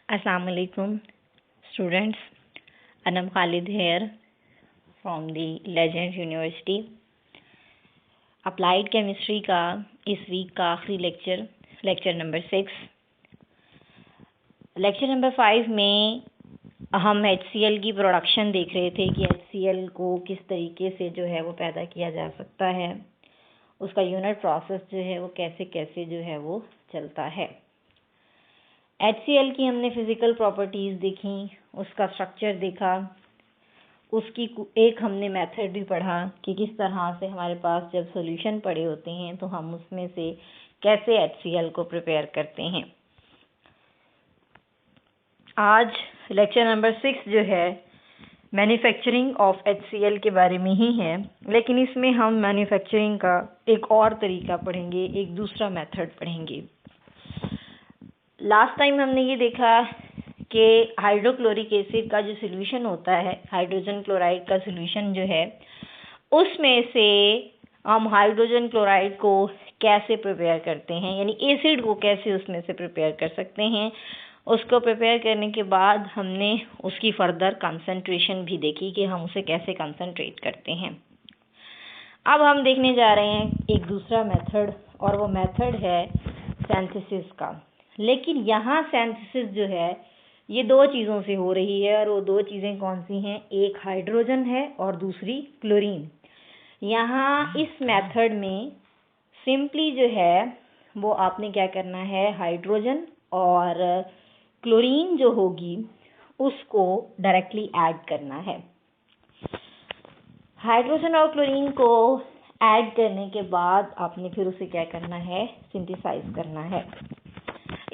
Assalamu alaikum, students. Anam Khalid here from the Legend University. Applied chemistry का इस week का आखिरी lecture number 6। Lecture number 5 में हम HCl की प्रोडक्शन देख रहे थे कि HCl को किस तरीके से जो है वो पैदा किया जा सकता है, उसका यूनिट प्रोसेस जो है वो कैसे कैसे जो है वो चलता है। HCl की हमने फिज़िकल प्रॉपर्टीज़ देखी, उसका स्ट्रक्चर देखा, उसकी एक हमने मेथड भी पढ़ा कि किस तरह से हमारे पास जब सॉल्यूशन पड़े होते हैं तो हम उसमें से कैसे HCl को प्रिपेयर करते हैं। आज लेक्चर नंबर 6 जो है मैन्युफैक्चरिंग ऑफ HCl के बारे में ही है, लेकिन इसमें हम मैन्युफैक्चरिंग का एक और तरीका पढ़ेंगे, एक दूसरा मेथड पढ़ेंगे। लास्ट टाइम हमने ये देखा कि हाइड्रोक्लोरिक एसिड का जो सॉल्यूशन होता है, हाइड्रोजन क्लोराइड का सॉल्यूशन जो है, उसमें से हम हाइड्रोजन क्लोराइड को कैसे प्रिपेयर करते हैं, यानी एसिड को कैसे उसमें से प्रिपेयर कर सकते हैं। उसको प्रिपेयर करने के बाद हमने उसकी फर्दर कंसंट्रेशन भी देखी कि हम उसे कैसे कंसंट्रेट करते हैं। अब हम देखने जा रहे हैं एक दूसरा मेथड, और वो मेथड है सिंथेसिस का। लेकिन यहाँ सिंथेसिस जो है ये दो चीज़ों से हो रही है, और वो दो चीज़ें कौन सी हैं? एक हाइड्रोजन है और दूसरी क्लोरीन। यहाँ इस मेथड में सिंपली जो है वो आपने क्या करना है, हाइड्रोजन और क्लोरीन जो होगी उसको डायरेक्टली ऐड करना है। हाइड्रोजन और क्लोरीन को ऐड करने के बाद आपने फिर उसे क्या करना है, सिंथेसाइज करना है।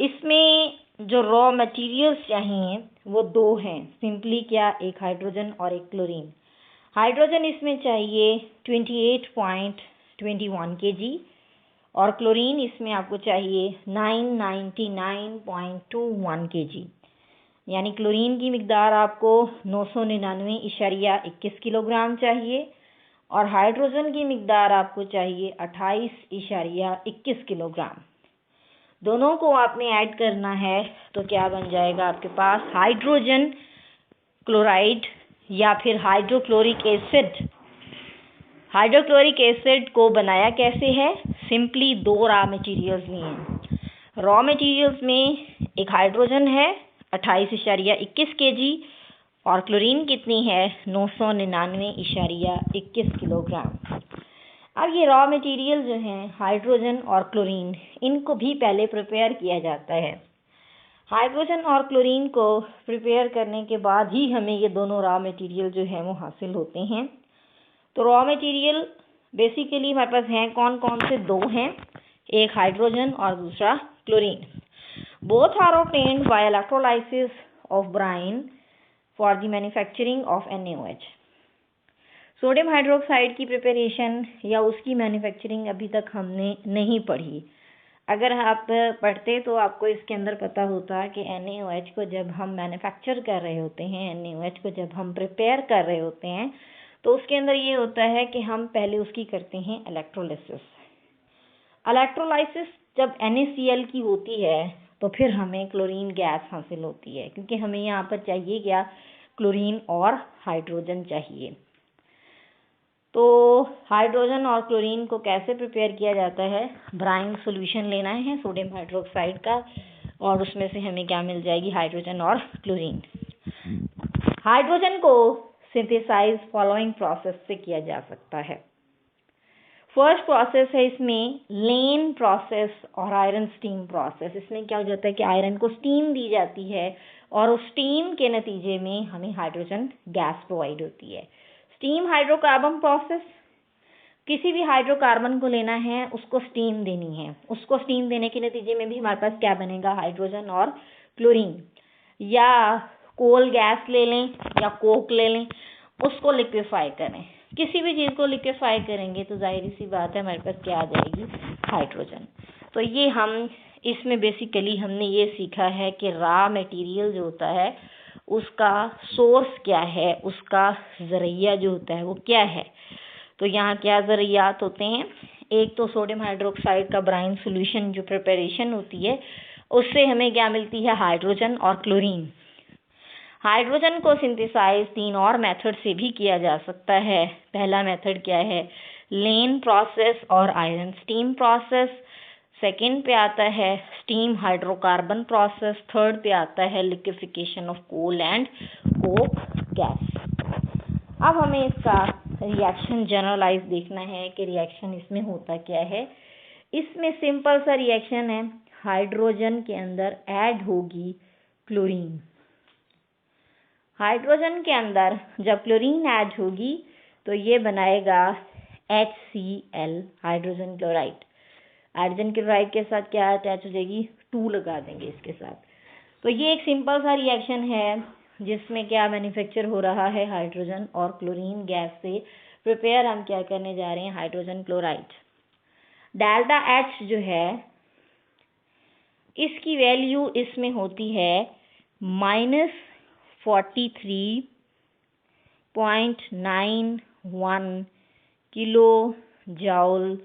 इसमें जो रॉ मटेरियल्स चाहिए वो दो हैं, सिंपली क्या, एक हाइड्रोजन और एक क्लोरीन। हाइड्रोजन इसमें चाहिए 28.21 kg और क्लोरीन इसमें आपको चाहिए 999.21 kg, यानी क्लोरीन की मिकदार आपको 999.21 किलोग्राम चाहिए और हाइड्रोजन की मिकदार आपको चाहिए 28.21 किलोग्राम। दोनों को आपने ऐड करना है तो क्या बन जाएगा आपके पास, हाइड्रोजन क्लोराइड या फिर हाइड्रोक्लोरिक एसिड। हाइड्रोक्लोरिक एसिड को बनाया कैसे है, सिंपली दो रॉ मटेरियल्स लिए। रॉ मटेरियल्स में एक हाइड्रोजन है 28.21 kg और क्लोरीन कितनी है, 999.21 किलोग्राम। अब ये रॉ मटेरियल जो हैं हाइड्रोजन और क्लोरीन, इनको भी पहले प्रिपेयर किया जाता है। हाइड्रोजन और क्लोरीन को प्रिपेयर करने के बाद ही हमें ये दोनों रॉ मटेरियल जो हैं वो हासिल होते हैं। तो रॉ मटेरियल बेसिकली हमारे पास हैं कौन कौन से? दो हैं, एक हाइड्रोजन और दूसरा chlorine. Both are obtained by electrolysis of brine for the manufacturing of NaOH। Sodium hydroxide की प्रिपरेशन या उसकी मैन्युफैक्चरिंग अभी तक हमने नहीं पढ़ी। अगर आप पढ़ते तो आपको इसके अंदर पता होता कि NaOH को जब हम मैन्युफैक्चर कर रहे होते हैं, NaOH को जब हम प्रिपेयर कर रहे होते हैं, तो उसके अंदर ये होता है कि हम पहले उसकी करते हैं इलेक्ट्रोलिसिस। इलेक्ट्रोलाइसिस जब NaCl की होती है तो फिर हमें क्लोरीन गैस हासिल होती है, क्योंकि हमें यहाँ पर चाहिए क्या, क्लोरीन और हाइड्रोजन चाहिए। तो हाइड्रोजन और क्लोरीन को कैसे प्रिपेयर किया जाता है, ब्राइन सॉल्यूशन लेना है सोडियम हाइड्रोक्साइड का और उसमें से हमें क्या मिल जाएगी, हाइड्रोजन और क्लोरीन। हाइड्रोजन को सिंथेसाइज फॉलोइंग प्रोसेस से किया जा सकता है। फर्स्ट प्रोसेस है इसमें लेन प्रोसेस और आयरन स्टीम प्रोसेस। इसमें क्या हो जाता है कि आयरन को स्टीम दी जाती है और उस स्टीम के नतीजे में हमें हाइड्रोजन गैस प्रोवाइड होती है। स्टीम हाइड्रोकार्बन प्रोसेस, किसी भी हाइड्रोकार्बन को लेना है, उसको स्टीम देनी है, उसको स्टीम देने के नतीजे में भी हमारे पास क्या बनेगा, हाइड्रोजन और क्लोरीन। या कोल गैस ले लें या कोक ले लें, उसको लिक्विफाई करें, किसी भी चीज़ को लिक्विफाई करेंगे तो जाहिर सी बात है हमारे पास क्या आ जाएगी, हाइड्रोजन। तो ये हम इसमें बेसिकली हमने ये सीखा है कि रॉ मटेरियल जो होता है उसका सोर्स क्या है, उसका ज़रिया जो होता है वो क्या है। तो यहाँ क्या ज़रियात होते हैं, एक तो सोडियम हाइड्रोक्साइड का ब्राइन सॉल्यूशन जो प्रिपरेशन होती है उससे हमें क्या मिलती है, हाइड्रोजन और क्लोरीन। हाइड्रोजन को सिंथेसाइज 3 और मेथड से भी किया जा सकता है। पहला मेथड क्या है, लेन प्रोसेस और आयरन स्टीम प्रोसेस। सेकंड पे आता है स्टीम हाइड्रोकार्बन प्रोसेस। थर्ड पे आता है liquefaction of coal and coke gas. अब हमें इसका रिएक्शन जनरलाइज देखना है कि रिएक्शन इसमें होता क्या है। इसमें सिंपल सा रिएक्शन है, हाइड्रोजन के अंदर ऐड होगी क्लोरीन। हाइड्रोजन के अंदर जब क्लोरीन ऐड होगी तो ये बनाएगा HCl, hydrogen chloride. Hydrogen chloride के साथ क्या अटैच हो जाएगी, 2 लगा देंगे इसके साथ। तो ये एक सिंपल सा रिएक्शन है जिसमें क्या मैन्युफैक्चर हो रहा है, हाइड्रोजन और क्लोरीन गैस से प्रिपेयर हम क्या करने जा रहे हैं, हाइड्रोजन क्लोराइड। डेल्टा H जो है इसकी वैल्यू इसमें होती है -43.91 किलो जूल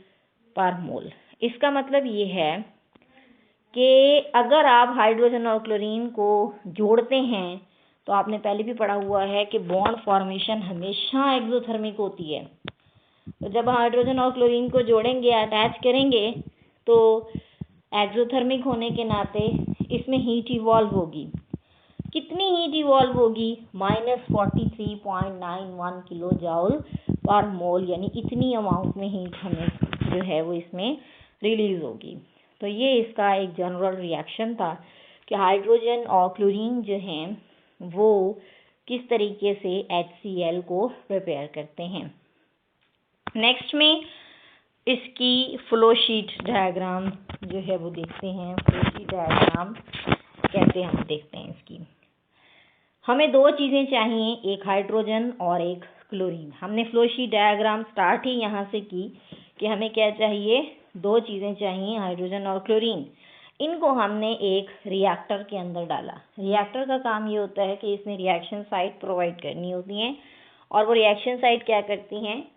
पर मोल। इसका मतलब ये है कि अगर आप हाइड्रोजन और क्लोरीन को जोड़ते हैं तो आपने पहले भी पढ़ा हुआ है कि बॉन्ड फॉर्मेशन हमेशा एक्सोथर्मिक होती है। तो जब हाइड्रोजन और क्लोरीन को जोड़ेंगे, अटैच करेंगे, तो एक्सोथर्मिक होने के नाते इसमें हीट इवॉल्व होगी। कितनी हीट इवॉल्व होगी, -43.91 किलो जूल पर मोल, यानी इतनी अमाउंट में हीट हमें जो है वो इसमें रिलीज होगी। तो ये इसका एक जनरल रिएक्शन था कि हाइड्रोजन और क्लोरीन जो हैं वो किस तरीके से HCl को प्रिपेयर करते हैं। नेक्स्ट में इसकी फ्लो शीट डायग्राम जो है वो देखते हैं। फ्लो शीट डायग्राम कैसे हम देखते हैं इसकी। हमें 2 चीज़ें चाहिए, एक हाइड्रोजन और एक क्लोरीन। हमने फ्लो शीट डायग्राम स्टार्ट ही यहाँ से की कि हमें क्या चाहिए, 2 चीज़ें चाहिए, हाइड्रोजन और क्लोरीन। इनको हमने एक रिएक्टर के अंदर डाला। रिएक्टर का काम ये होता है कि इसमें रिएक्शन साइट प्रोवाइड करनी होती हैं, और वो रिएक्शन साइट क्या करती हैं,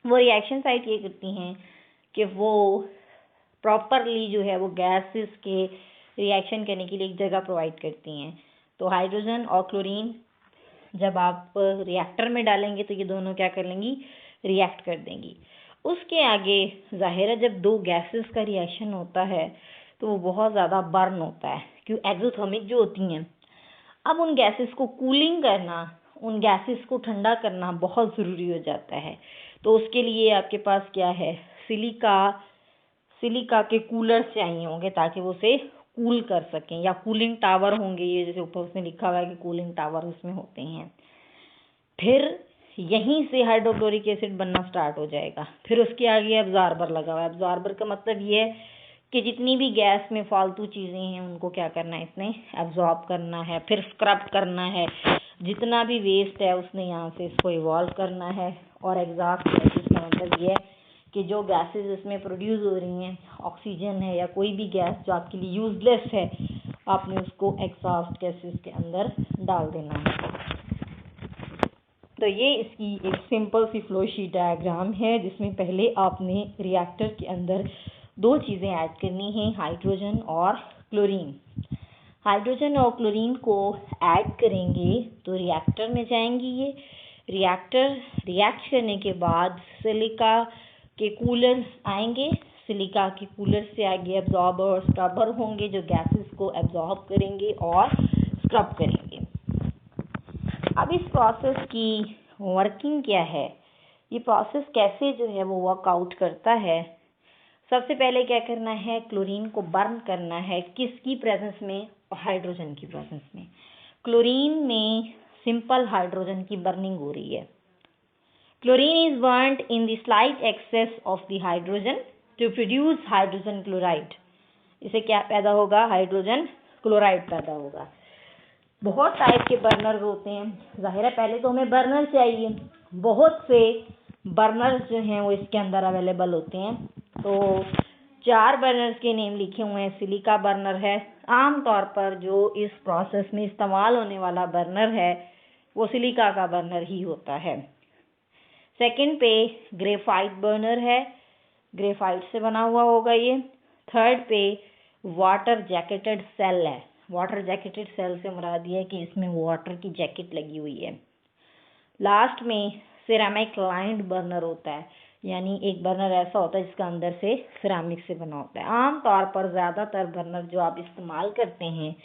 वो रिएक्शन साइट ये करती हैं कि वो प्रॉपरली जो है वो गैसेस के रिएक्शन करने के लिए एक जगह प्रोवाइड करती हैं। तो हाइड्रोजन और क्लोरीन जब आप रिएक्टर में डालेंगे तो ये दोनों क्या कर लेंगी, रिएक्ट कर देंगी। उसके आगे जाहिर है जब 2 गैसेस का रिएक्शन होता है तो वो बहुत ज़्यादा बर्न होता है, क्यों, एक्सोथर्मिक जो होती हैं। अब उन गैसेस को कूलिंग करना, उन गैसेस को ठंडा करना बहुत ज़रूरी हो जाता है। तो उसके लिए आपके पास क्या है, सिलिका के कूलर्स चाहिए होंगे ताकि वो उसे कूल कर सकें, या कूलिंग टावर होंगे, ये जैसे ऊपर उसमें लिखा हुआ है कि कूलिंग टावर उसमें होते हैं। फिर यहीं से हाइड्रोक्लोरिक एसिड बनना स्टार्ट हो जाएगा। फिर उसके आगे एब्जॉर्बर लगा हुआ है। एब्जॉर्बर का मतलब ये है कि जितनी भी गैस में फालतू चीज़ें हैं उनको क्या करना है, इसने एब्जॉर्ब करना है, फिर स्क्रब करना है, जितना भी वेस्ट है उसने यहाँ से इसको इवॉल्व करना है। और एग्जॉस्ट गैसेस का मतलब ये है कि जो गैसेस इसमें प्रोड्यूस हो रही हैं, ऑक्सीजन है या कोई भी गैस जो आपके लिए यूजलेस है, आपने उसको एग्जॉस्ट गैसेस के अंदर डाल देना है। तो ये इसकी एक सिंपल सी फ्लो शीट डायग्राम है जिसमें पहले आपने रिएक्टर के अंदर 2 चीज़ें ऐड करनी है, हाइड्रोजन और क्लोरीन। हाइड्रोजन और क्लोरीन को ऐड करेंगे तो रिएक्टर में जाएंगी। ये रिएक्टर रिएक्ट करने के बाद सिलिका के कूलर्स आएंगे। सिलिका के कूलर से आगे एब्जॉर्बर और स्क्रबर होंगे जो गैसेस को एब्जॉर्ब करेंगे और स्क्रब करेंगे। अब इस प्रोसेस की वर्किंग क्या है, ये प्रोसेस कैसे जो है वो वर्कआउट करता है। सबसे पहले क्या करना है, क्लोरीन को बर्न करना है। किसकी प्रेजेंस में, हाइड्रोजन की प्रेजेंस में। क्लोरीन में सिंपल हाइड्रोजन की बर्निंग हो रही है। Chlorine is burned in the slight excess of the hydrogen to produce hydrogen chloride. इसे क्या पैदा होगा, हाइड्रोजन क्लोराइड पैदा होगा। बहुत टाइप के बर्नर होते हैं, जाहिर है पहले तो हमें बर्नर चाहिए। बहुत से बर्नर्स जो हैं वो इसके अंदर अवेलेबल होते हैं। तो 4 बर्नर्स के नेम लिखे हुए हैं। सिलिका बर्नर है, आमतौर पर जो इस प्रोसेस में इस्तेमाल होने वाला बर्नर है वो सिलिका का बर्नर ही होता है। सेकंड पे ग्रेफाइट बर्नर है, ग्रेफाइट से बना हुआ होगा ये। थर्ड पे वाटर जैकेटेड सेल है। वाटर जैकेटेड सेल से मुराद ये है कि इसमें वाटर की जैकेट लगी हुई है। लास्ट में सिरेमिक लाइंड बर्नर होता है, यानी एक बर्नर ऐसा होता है जिसका अंदर से सिरेमिक से बना होता है। आमतौर पर ज़्यादातर बर्नर जो आप इस्तेमाल करते हैं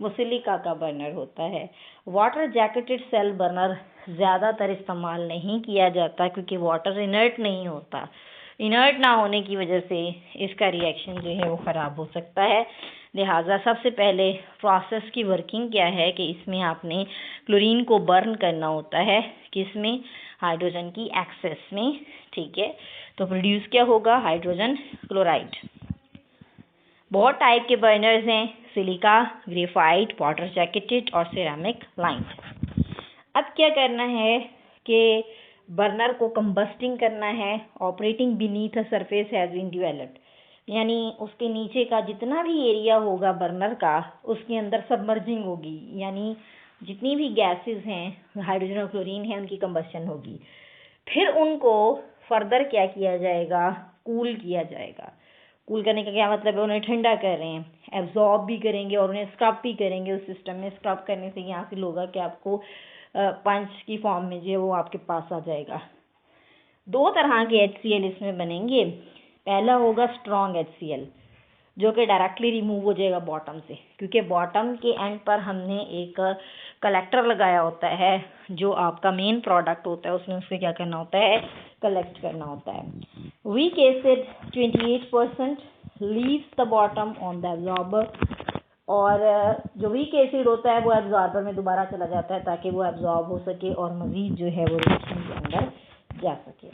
वो सिलिका का बर्नर होता है। वाटर जैकेटेड सेल बर्नर ज़्यादातर इस्तेमाल नहीं किया जाता क्योंकि वाटर इनर्ट नहीं होता। इनर्ट ना होने की वजह से इसका रिएक्शन जो है वो ख़राब हो सकता है। लिहाजा सबसे पहले प्रोसेस की वर्किंग क्या है कि इसमें आपने क्लोरीन को बर्न करना होता है, किसमें, हाइड्रोजन की एक्सेस में, ठीक है। तो प्रोड्यूस क्या होगा, हाइड्रोजन क्लोराइड। बहुत टाइप के बर्नर्स हैं, सिलिका, ग्रेफाइट, वाटर जैकेटेड और सिरेमिक लाइंड। अब क्या करना है कि बर्नर को कंबस्टिंग करना है। Operating beneath a surface has been developed, यानी उसके नीचे का जितना भी एरिया होगा बर्नर का उसके अंदर सबमर्जिंग होगी, यानी जितनी भी गैसेस हैं हाइड्रोजन और क्लोरीन है उनकी कंबस्शन होगी। फिर उनको फर्दर क्या किया जाएगा, कूल किया जाएगा। कूल करने का क्या मतलब है, उन्हें ठंडा कर रहे हैं, एब्जॉर्ब भी करेंगे और उन्हें स्क्रब भी करेंगे उस सिस्टम में। स्क्रब करने से यहाँ से होगा कि आपको पंच की फॉर्म में जो है वो आपके पास आ जाएगा। दो तरह के HCl इसमें बनेंगे। पहला होगा स्ट्रॉन्ग HCl जो कि डायरेक्टली रिमूव हो जाएगा बॉटम से, क्योंकि बॉटम के एंड पर हमने एक कलेक्टर लगाया होता है जो आपका मेन प्रोडक्ट होता है, उसमें उससे क्या करना होता है, कलेक्ट करना होता है। Weak acid 28% leaves the bottom on the absorber, और जो वीक एसिड होता है वो एब्जॉर्बर में दोबारा चला जाता है ताकि वो एब्जॉर्ब हो सके और मजीद जो है वो रिएक्शन के अंदर जा सके।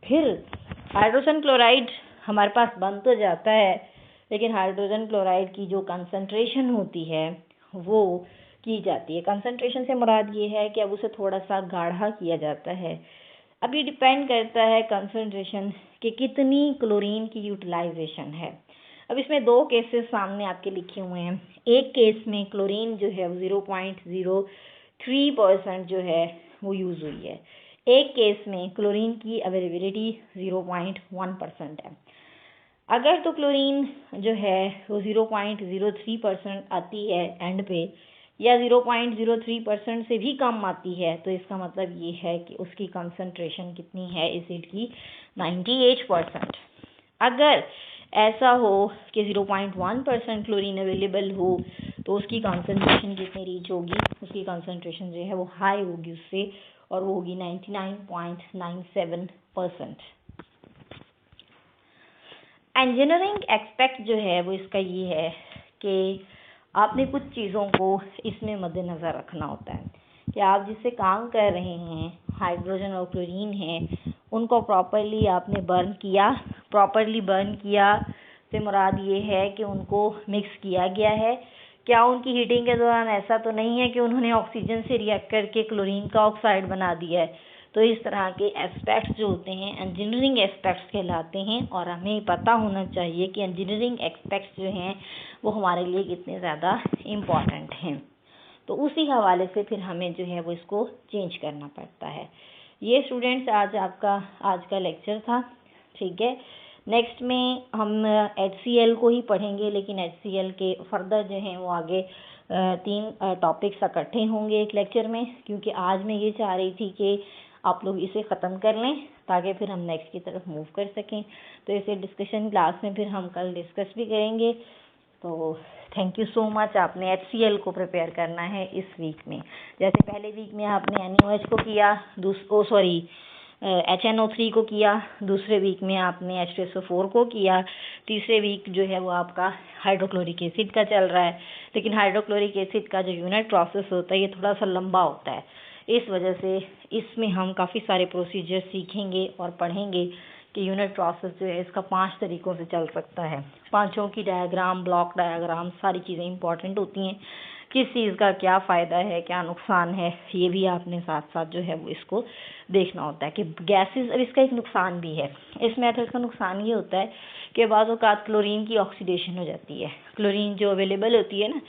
फिर हाइड्रोजन क्लोराइड हमारे पास बन तो जाता है, लेकिन हाइड्रोजन क्लोराइड की जो कंसंट्रेशन होती है वो की जाती है। कंसंट्रेशन से मुराद ये है कि अब उसे थोड़ा सा गाढ़ा किया जाता है। अब ये डिपेंड करता है कंसंट्रेशन कि कितनी क्लोरीन की यूटिलाइजेशन है। अब इसमें दो केसेस सामने आपके लिखे हुए हैं। एक केस में क्लोरीन जो है 0.03% जो है वो यूज़ हुई है। एक केस में क्लोरीन की अवेलेबिलिटी 0.1% है। अगर तो क्लोरीन जो है वो 0.03% आती है एंड पे, या 0.03% से भी कम आती है, तो इसका मतलब ये है कि उसकी कंसंट्रेशन कितनी है एसिड की, 98%। अगर ऐसा हो कि 0.1% क्लोरीन अवेलेबल हो तो उसकी कंसंट्रेशन कितनी रीच होगी, उसकी कंसंट्रेशन जो है वो हाई होगी उससे, और वो होगी 99.97%। इंजीनियरिंग एस्पेक्ट जो है वो इसका ये है कि आपने कुछ चीज़ों को इसमें मद्देनज़र रखना होता है कि आप जिससे काम कर रहे हैं, हाइड्रोजन और क्लोरीन है, उनको प्रॉपरली आपने बर्न किया। प्रॉपरली बर्न किया से मुराद ये है कि उनको मिक्स किया गया है। क्या उनकी हीटिंग के दौरान ऐसा तो नहीं है कि उन्होंने ऑक्सीजन से रिएक्ट करके क्लोरीन का ऑक्साइड बना दिया है। तो इस तरह के एस्पेक्ट्स जो होते हैं इंजीनियरिंग एस्पेक्ट्स कहलाते हैं, और हमें पता होना चाहिए कि इंजीनियरिंग एस्पेक्ट्स जो हैं वो हमारे लिए कितने ज़्यादा इम्पॉर्टेंट हैं। तो उसी हवाले से फिर हमें जो है वो इसको चेंज करना पड़ता है। ये स्टूडेंट्स आज आपका आज का लेक्चर था, ठीक है। नेक्स्ट में हम HCl को ही पढ़ेंगे, लेकिन HCl के फर्दर जो हैं वो आगे 3 टॉपिक्स इकट्ठे होंगे एक लेक्चर में, क्योंकि आज मैं ये चाह रही थी कि आप लोग इसे ख़त्म कर लें ताकि फिर हम नेक्स्ट की तरफ मूव कर सकें। तो इसे डिस्कशन क्लास में फिर हम कल डिस्कस भी करेंगे। तो थैंक यू सो मच। आपने HCl को प्रिपेयर करना है इस वीक में। जैसे पहले वीक में आपने NaOH को किया, HNO3 को किया, दूसरे वीक में आपने H2SO4 को किया, तीसरे वीक जो है वो आपका हाइड्रोक्लोरिक एसिड का चल रहा है। लेकिन हाइड्रोक्लोरिक एसिड का जो यूनिट प्रोसेस होता है ये थोड़ा सा लंबा होता है, इस वजह से इसमें हम काफ़ी सारे प्रोसीजर सीखेंगे और पढ़ेंगे कि यूनिट प्रोसेस जो है इसका 5 तरीक़ों से चल सकता है। पांचों की डायग्राम, ब्लॉक डायग्राम, सारी चीज़ें इंपॉर्टेंट होती हैं। किस चीज़ का क्या फ़ायदा है, क्या नुकसान है, ये भी आपने साथ साथ जो है वो इसको देखना होता है कि गैसेस। अब इसका एक नुकसान भी है, इस मेथड का नुकसान ये होता है कि बाज़ औक़ात क्लोरीन की ऑक्सीडेशन हो जाती है। क्लोरीन जो अवेलेबल होती है ना,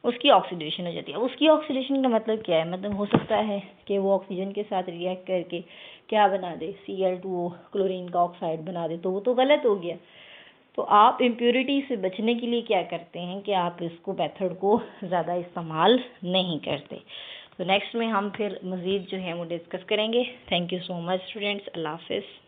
उसकी ऑक्सीडेशन हो जाती है। उसकी ऑक्सीडेशन का मतलब क्या है, मतलब हो सकता है कि वो ऑक्सीजन के साथ रिएक्ट करके क्या बना दे, Cl2O क्लोरीन का ऑक्साइड बना दे, तो वो तो गलत हो गया। तो आप इम्प्योरिटी से बचने के लिए क्या करते हैं कि आप इसको मेथड को ज़्यादा इस्तेमाल नहीं करते। तो नेक्स्ट में हम फिर मज़ीद जो है वो डिस्कस करेंगे। Thank you so much students, अल्लाह हाफिज़।